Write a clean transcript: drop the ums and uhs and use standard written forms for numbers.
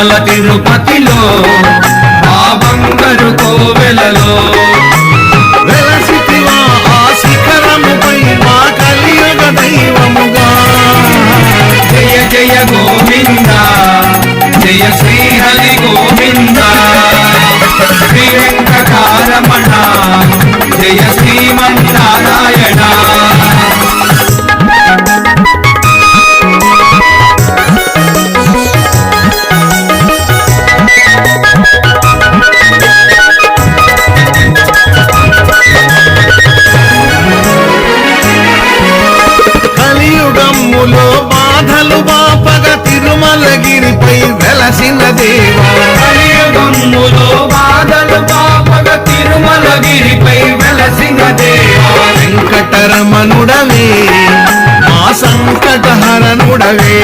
తిరుమల తిరుపతిలో ఆ బంగారు కోవెలలో వెలసితివా ఆ శిఖరముపై మా కలియుగ దైవముగా. జయ జయ గోవింద జయ శ్రీహరి గోవింద శ్రీ వెంకటారమణ జయ శ్రీమన్నారాయణ. కలియుగమ్ములో బాధలు బాపగ తిరుమలగిరిపై వెలసిన దేవా. కలియుగమ్ములో బాధలు బాపగ తిరుమలగిరిపై వెలసిన దేవా. వెంకటరమణుడవే మా సంకటహరణుడవే.